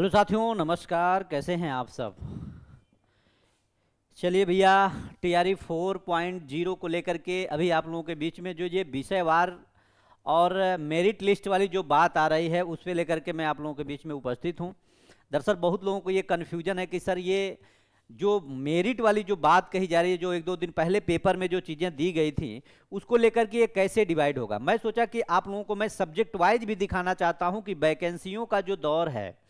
Hello साथियों, नमस्कार। कैसे हैं आप सब? चलिए भैया, टीआरई 4.0 को लेकर के अभी आप लोगों के बीच में जो ये विषयवार और मेरिट लिस्ट वाली जो बात आ रही है उस पे लेकर के मैं आप लोगों के बीच में उपस्थित हूँ। दरअसल बहुत लोगों को ये कन्फ्यूजन है कि सर ये जो मेरिट वाली जो बात कही जा रही है, जो एक दो दिन पहले पेपर में जो चीज़ें दी गई थी उसको लेकर के ये कैसे डिवाइड होगा। मैं सोचा कि आप लोगों को मैं सब्जेक्ट वाइज भी दिखाना चाहता हूँ कि वैकेंसियों का जो दौर है,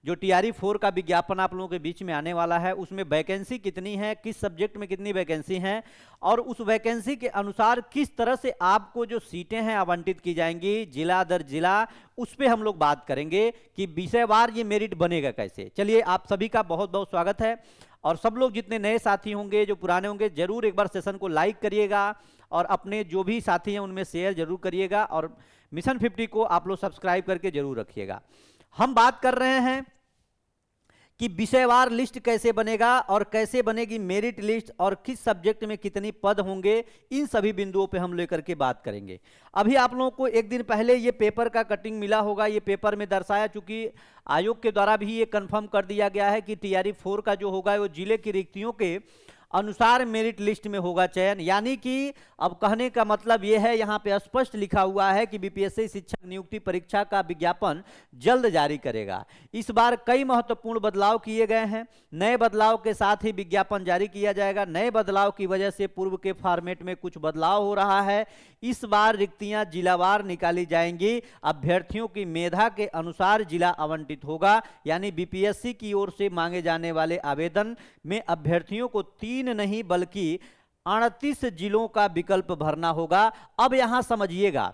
जो टीआरई 4 का विज्ञापन आप लोगों के बीच में आने वाला है, उसमें वैकेंसी कितनी है, किस सब्जेक्ट में कितनी वैकेंसी है और उस वैकेंसी के अनुसार किस तरह से आपको जो सीटें हैं आवंटित की जाएंगी जिला दर जिला, उस पर हम लोग बात करेंगे कि विषयवार ये मेरिट बनेगा कैसे। चलिए, आप सभी का बहुत बहुत स्वागत है और सब लोग जितने नए साथी होंगे, जो पुराने होंगे, जरूर एक बार सेशन को लाइक करिएगा और अपने जो भी साथी हैं उनमें शेयर जरूर करिएगा और मिशन 50 को आप लोग सब्सक्राइब करके जरूर रखिएगा। हम बात कर रहे हैं कि विषयवार लिस्ट कैसे बनेगा और कैसे बनेगी मेरिट लिस्ट और किस सब्जेक्ट में कितनी पद होंगे, इन सभी बिंदुओं पे हम लेकर के बात करेंगे। अभी आप लोगों को एक दिन पहले ये पेपर का कटिंग मिला होगा। ये पेपर में दर्शाया, चूंकि आयोग के द्वारा भी ये कंफर्म कर दिया गया है कि टीआरई 4 का जो होगा वो जिले की रिक्तियों के अनुसार मेरिट लिस्ट में होगा चयन। यानी कि अब कहने का मतलब यह है, यहाँ पे स्पष्ट लिखा हुआ है कि बीपीएससी शिक्षक नियुक्ति परीक्षा का विज्ञापन जल्द जारी करेगा। इस बार कई महत्वपूर्ण बदलाव किए गए हैं। नए बदलाव के साथ ही विज्ञापन जारी किया जाएगा। नए बदलाव की वजह से पूर्व के फॉर्मेट में कुछ बदलाव हो रहा है। इस बार रिक्तियां जिलावार निकाली जाएंगी। अभ्यर्थियों की मेधा के अनुसार जिला आवंटित होगा। यानी बीपीएससी की ओर से मांगे जाने वाले आवेदन में अभ्यर्थियों को 3 नहीं बल्कि 38 जिलों का विकल्प भरना होगा। अब यहां समझिएगा,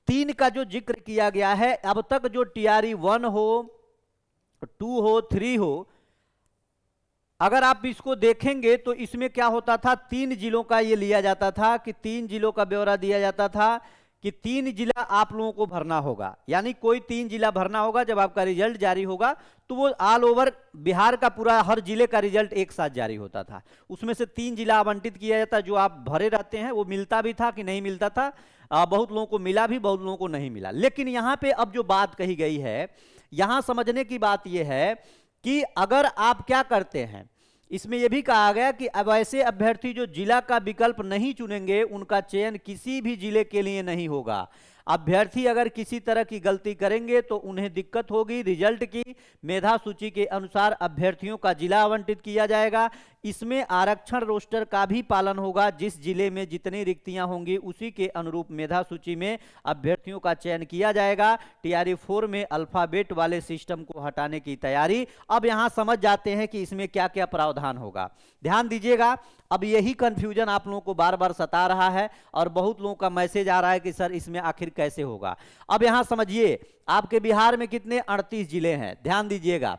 3 का जो जिक्र किया गया है, अब तक जो टीआरई 1 हो, 2 हो, 3 हो, अगर आप इसको देखेंगे तो इसमें क्या होता था, 3 जिलों का ये लिया जाता था कि 3 जिलों का ब्यौरा दिया जाता था कि 3 जिला आप लोगों को भरना होगा। यानी कोई 3 जिला भरना होगा। जब आपका रिजल्ट जारी होगा तो वो ऑल ओवर बिहार का पूरा हर जिले का रिजल्ट एक साथ जारी होता था। उसमें से 3 जिला आवंटित किया जाता। जो आप भरे रहते हैं वो मिलता भी था कि नहीं मिलता था। बहुत लोगों को मिला भी, बहुत लोगों को नहीं मिला। लेकिन यहाँ पे अब जो बात कही गई है, यहाँ समझने की बात यह है कि अगर आप क्या करते हैं, इसमें यह भी कहा गया कि अब ऐसे अभ्यर्थी जो जिला का विकल्प नहीं चुनेंगे उनका चयन किसी भी जिले के लिए नहीं होगा। अभ्यर्थी अगर किसी तरह की गलती करेंगे तो उन्हें दिक्कत होगी। रिजल्ट की मेधा सूची के अनुसार अभ्यर्थियों का जिला आवंटित किया जाएगा। इसमें आरक्षण रोस्टर का भी पालन होगा। जिस जिले में जितनी रिक्तियां होंगी उसी के अनुरूप मेधा सूची में अभ्यर्थियों का चयन किया जाएगा। टीआरई 4 में अल्फाबेट वाले सिस्टम को हटाने की तैयारी। अब यहां समझ जाते हैं कि इसमें क्या क्या प्रावधान होगा। ध्यान दीजिएगा, अब यही कंफ्यूजन आप लोगों को बार बार सता रहा है और बहुत लोगों का मैसेज आ रहा है कि सर इसमें आखिर कैसे होगा। अब यहां समझिए, आपके बिहार में कितने 38 जिले हैं। ध्यान दीजिएगा,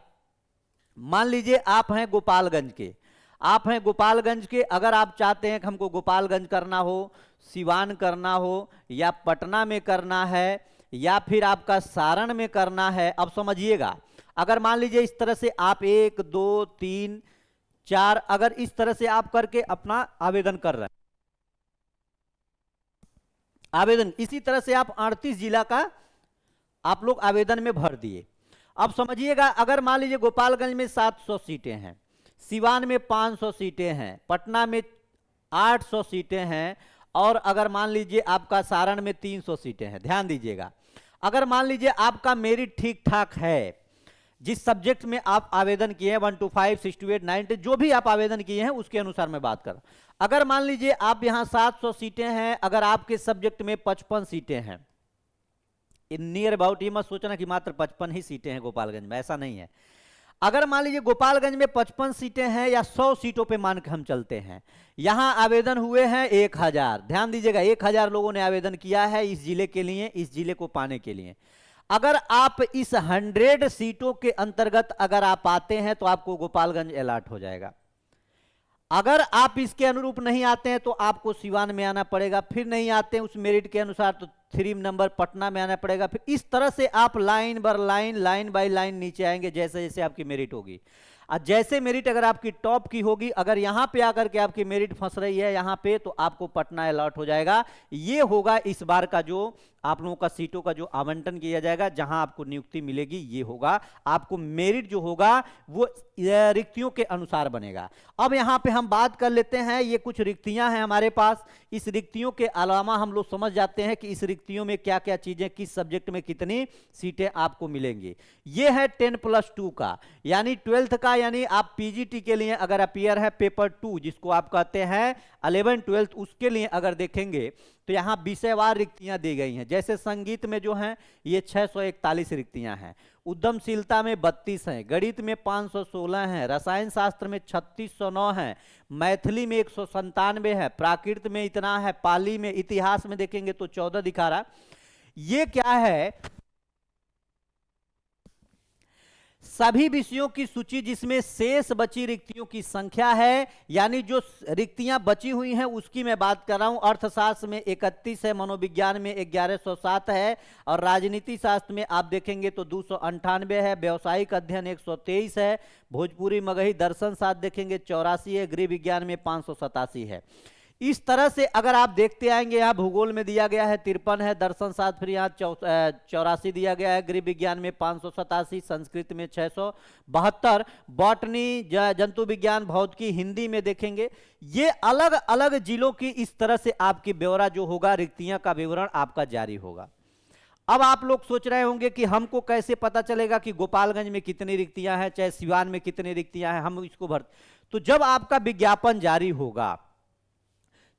मान लीजिए आप हैं गोपालगंज के, आप हैं गोपालगंज के। अगर आप चाहते हैं कि हमको गोपालगंज करना हो, सिवान करना हो, या पटना में करना है, या फिर आपका सारण में करना है। अब समझिएगा, अगर मान लीजिए इस तरह से आप 1 2 3 4 अगर इस तरह से आप करके अपना आवेदन कर रहे हैं, आवेदन इसी तरह से आप 38 जिला का आप लोग आवेदन में भर दिए। अब समझिएगा, अगर मान लीजिए गोपालगंज में 700 सीटें हैं, सिवान में 500 सीटें हैं, पटना में 800 सीटें हैं और अगर मान लीजिए आपका सारण में 300 सीटें हैं। ध्यान दीजिएगा, अगर मान लीजिए आपका मेरिट ठीक ठाक है, जिस सब्जेक्ट में आप आवेदन किए हैं 1 to 5 6 to 8 9 जो भी आप आवेदन किए हैं उसके अनुसार मैं बात कर रहा हूं। अगर मान लीजिए आप यहां 700 सीटें हैं, अगर आपके सब्जेक्ट में 55 सीटें हैं, नियर अबाउट, ये मत सोचना कि मात्र 55 ही सीटें हैं गोपालगंज में, ऐसा नहीं है। अगर मान लीजिए गोपालगंज में 55 सीटें हैं या 100 सीटों पे मान के हम चलते हैं, यहां आवेदन हुए हैं 1000। ध्यान दीजिएगा, 1000 लोगों ने आवेदन किया है इस जिले के लिए, इस जिले को पाने के लिए। अगर आप इस 100 सीटों के अंतर्गत अगर आप आते हैं तो आपको गोपालगंज अलॉट हो जाएगा। अगर आप इसके अनुरूप नहीं आते हैं तो आपको सिवान में आना पड़ेगा, फिर नहीं आते हैं उस मेरिट के अनुसार तो 3 नंबर पटना में आना पड़ेगा। फिर इस तरह से आप line by line, line by line नीचे आएंगे जैसे जैसे आपकी मेरिट होगी। जैसे मेरिट अगर आपकी टॉप की होगी, अगर यहां पे आकर के आपकी मेरिट फंस रही है यहां पे, तो आपको पटना अलॉट हो जाएगा। ये होगा इस बार का जो आप लोगों का सीटों का जो आवंटन किया जाएगा, जहां आपको नियुक्ति मिलेगी ये होगा। आपको मेरिट जो होगा वो रिक्तियों के अनुसार बनेगा। अब यहां पे हम बात कर लेते हैं, ये कुछ रिक्तियां हैं हमारे पास। इस रिक्तियों के अलावा हम लोग समझ जाते हैं कि इस रिक्तियों में क्या क्या चीजें, किस सब्जेक्ट में कितनी सीटें आपको मिलेंगी। ये है 10+2 का, यानी 12th का, यानी आप पीजीटी के लिए अगर अपियर है पेपर 2 जिसको आप कहते हैं 11 12, उसके लिए अगर देखेंगे तो यहां विषयवार रिक्तियां दी गई हैं। जैसे संगीत में जो हैं ये 641 रिक्तियां हैं, उद्यमशीलता में 32 हैं, गणित में 516 हैं, रसायन शास्त्र में 3609 हैं, मैथिली में 197 है, प्राकृत में इतना है, पाली में, इतिहास में देखेंगे तो 14 दिखा रहा। ये क्या है, सभी विषयों की सूची जिसमें शेष बची रिक्तियों की संख्या है, यानी जो रिक्तियां बची हुई हैं उसकी मैं बात कर रहा हूं। अर्थशास्त्र में 31 है, मनोविज्ञान में 1107 है, और राजनीति शास्त्र में आप देखेंगे तो 298 है, व्यवसायिक अध्ययन 123 है, भोजपुरी मगही दर्शन शास्त्र देखेंगे 84 है, गृह विज्ञान में 587 है। इस तरह से अगर आप देखते आएंगे, यहाँ भूगोल में दिया गया है 53 है, दर्शन शास्त्र फिर यहाँ 84 दिया गया है, गृह विज्ञान में 587, संस्कृत में 672, बॉटनी, जंतु विज्ञान, भौतिकी, हिंदी में देखेंगे। ये अलग अलग जिलों की इस तरह से आपकी ब्यौरा जो होगा, रिक्तियां का विवरण आपका जारी होगा। अब आप लोग सोच रहे होंगे कि हमको कैसे पता चलेगा कि गोपालगंज में कितनी रिक्तियां हैं, चाहे सिवान में कितनी रिक्तियां हैं, हम इसको भर। तो जब आपका विज्ञापन जारी होगा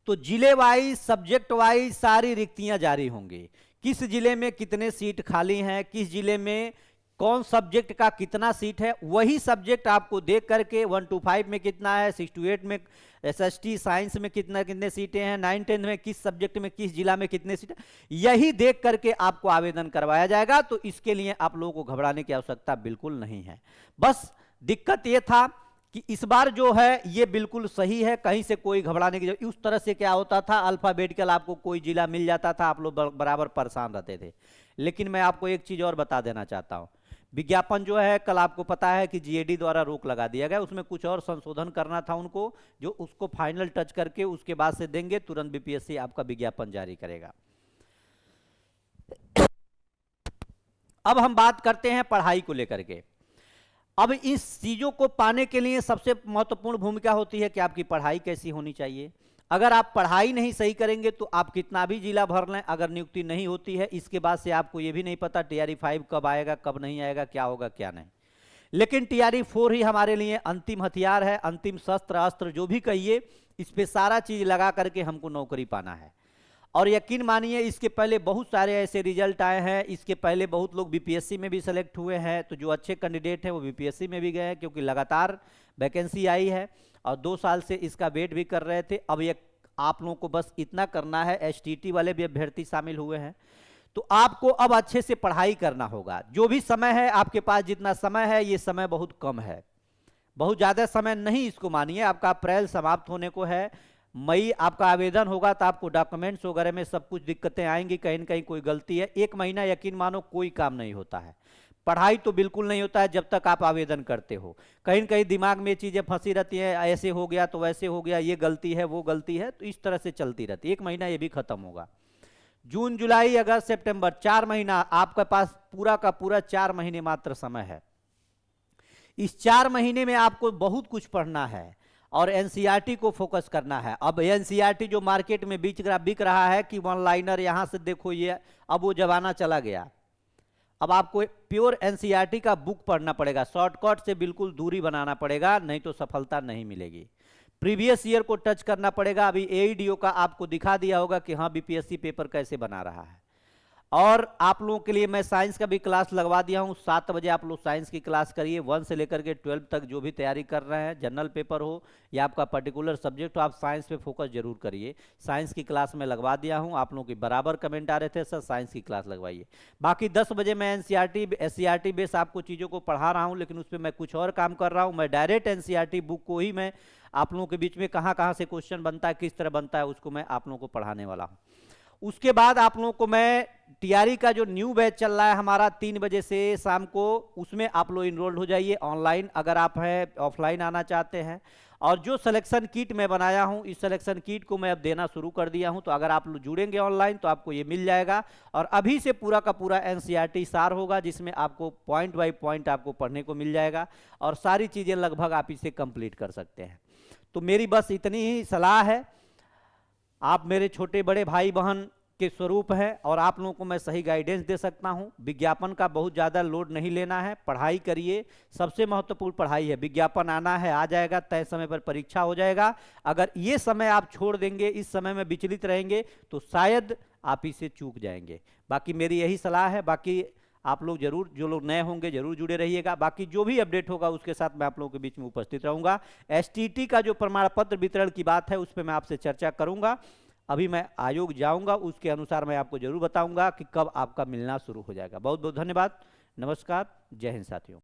तो जिले वाइज, सब्जेक्ट वाइज सारी रिक्तियां जारी होंगी। किस जिले में कितने सीट खाली हैं, किस जिले में कौन सब्जेक्ट का कितना सीट है, वही सब्जेक्ट आपको देख करके 1 to 5 में कितना है, 6 to 8 में एसएसटी साइंस में कितने सीटें हैं, 9 10 में किस सब्जेक्ट में किस जिला में कितने सीटें, यही देख करके आपको आवेदन करवाया जाएगा। तो इसके लिए आप लोगों को घबराने की आवश्यकता बिल्कुल नहीं है। बस दिक्कत यह था कि इस बार जो है ये बिल्कुल सही है, कहीं से कोई घबराने की। उस तरह से क्या होता था, अल्फाबेटिकल आपको कोई जिला मिल जाता था, आप लोग बराबर परेशान रहते थे। लेकिन मैं आपको एक चीज और बता देना चाहता हूं, विज्ञापन जो है कल आपको पता है कि जीएडी द्वारा रोक लगा दिया गया, उसमें कुछ और संशोधन करना था उनको, जो उसको फाइनल टच करके उसके बाद से देंगे, तुरंत बीपीएससी आपका विज्ञापन जारी करेगा। अब हम बात करते हैं पढ़ाई को लेकर के। अब इस चीजों को पाने के लिए सबसे महत्वपूर्ण भूमिका होती है कि आपकी पढ़ाई कैसी होनी चाहिए। अगर आप पढ़ाई नहीं सही करेंगे तो आप कितना भी जिला भर लें, अगर नियुक्ति नहीं होती है, इसके बाद से आपको यह भी नहीं पता टीआरई 5 कब आएगा, कब नहीं आएगा, क्या होगा क्या नहीं। लेकिन टीआरई 4 ही हमारे लिए अंतिम हथियार है, अंतिम शस्त्र अस्त्र जो भी कहिए, इस पे सारा चीज लगा करके हमको नौकरी पाना है। और यकीन मानिए इसके पहले बहुत सारे ऐसे रिजल्ट आए हैं, इसके पहले बहुत लोग बीपीएससी में भी सेलेक्ट हुए हैं, तो जो अच्छे कैंडिडेट हैं वो बीपीएससी में भी गए हैं, क्योंकि लगातार वैकेंसी आई है और 2 साल से इसका वेट भी कर रहे थे। अब ये आप लोगों को बस इतना करना है, एसटीटी वाले भी अभ्यर्थी शामिल हुए हैं, तो आपको अब अच्छे से पढ़ाई करना होगा। जो भी समय है आपके पास, जितना समय है, ये समय बहुत कम है, बहुत ज़्यादा समय नहीं इसको मानिए। आपका अप्रैल समाप्त होने को है, मई आपका आवेदन होगा, तो आपको डॉक्यूमेंट्स वगैरह में सब कुछ दिक्कतें आएंगी, कहीं न कहीं कोई गलती है। 1 महीना यकीन मानो कोई काम नहीं होता है, पढ़ाई तो बिल्कुल नहीं होता है जब तक आप आवेदन करते हो। कहीं न कहीं दिमाग में चीज़ें फंसी रहती हैं, ऐसे हो गया तो वैसे हो गया, ये गलती है वो गलती है, तो इस तरह से चलती रहती है। 1 महीना ये भी खत्म होगा। जून जुलाई अगस्त सितंबर 4 महीना आपके पास पूरा का पूरा 4 महीने मात्र समय है। इस 4 महीने में आपको बहुत कुछ पढ़ना है और एनसीईआरटी को फोकस करना है। अब एनसीईआरटी जो मार्केट में बिक रहा है कि वन लाइनर यहां से देखो, ये अब वो जमाना चला गया। अब आपको प्योर एनसीईआरटी का बुक पढ़ना पड़ेगा, शॉर्टकट से बिल्कुल दूरी बनाना पड़ेगा, नहीं तो सफलता नहीं मिलेगी। प्रीवियस ईयर को टच करना पड़ेगा। अभी एईडीओ का आपको दिखा दिया होगा कि हाँ बीपीएससी पेपर कैसे बना रहा है। और आप लोगों के लिए मैं साइंस का भी क्लास लगवा दिया हूँ, 7 बजे आप लोग साइंस की क्लास करिए। 1 से लेकर के 12 तक जो भी तैयारी कर रहे हैं, जनरल पेपर हो या आपका पर्टिकुलर सब्जेक्ट हो, आप साइंस पे फोकस जरूर करिए। साइंस की क्लास में लगवा दिया हूँ। आप लोगों की बराबर कमेंट आ रहे थे सर साइंस की क्लास लगवाइए। बाकी 10 बजे मैं एनसीईआरटी एससीईआरटी बेस आपको चीज़ों को पढ़ा रहा हूँ, लेकिन उस पर मैं कुछ और काम कर रहा हूँ। मैं डायरेक्ट एनसीईआरटी बुक को ही मैं आप लोगों के बीच में कहाँ से क्वेश्चन बनता है, किस तरह बनता है, उसको मैं आप लोगों को पढ़ाने वाला हूँ। उसके बाद आप लोगों को मैं टीआरई का जो न्यू बैच चल रहा है हमारा 3 बजे से शाम को, उसमें आप लोग इनरोल्ड हो जाइए ऑनलाइन, अगर आप हैं ऑफलाइन आना चाहते हैं। और जो सिलेक्शन किट मैं बनाया हूं, इस सिलेक्शन किट को मैं अब देना शुरू कर दिया हूं। तो अगर आप लोग जुड़ेंगे ऑनलाइन तो आपको ये मिल जाएगा, और अभी से पूरा का पूरा एनसीईआरटी सार होगा, जिसमें आपको पॉइंट बाय पॉइंट आपको पढ़ने को मिल जाएगा, और सारी चीज़ें लगभग आप इसे कंप्लीट कर सकते हैं। तो मेरी बस इतनी ही सलाह है। आप मेरे छोटे बड़े भाई बहन के स्वरूप है, और आप लोगों को मैं सही गाइडेंस दे सकता हूं। विज्ञापन का बहुत ज़्यादा लोड नहीं लेना है, पढ़ाई करिए, सबसे महत्वपूर्ण पढ़ाई है। विज्ञापन आना है, आ जाएगा, तय समय पर परीक्षा हो जाएगा। अगर ये समय आप छोड़ देंगे, इस समय में विचलित रहेंगे, तो शायद आप इसे चूक जाएंगे। बाकी मेरी यही सलाह है। बाकी आप लोग जरूर, जो लोग नए होंगे जरूर जुड़े रहिएगा। बाकी जो भी अपडेट होगा उसके साथ मैं आप लोगों के बीच में उपस्थित रहूंगा। एसटीटी का जो प्रमाण पत्र वितरण की बात है, उस पर मैं आपसे चर्चा करूंगा। अभी मैं आयोग जाऊंगा, उसके अनुसार मैं आपको जरूर बताऊंगा कि कब आपका मिलना शुरू हो जाएगा। बहुत बहुत धन्यवाद। नमस्कार। जय हिंद साथियों।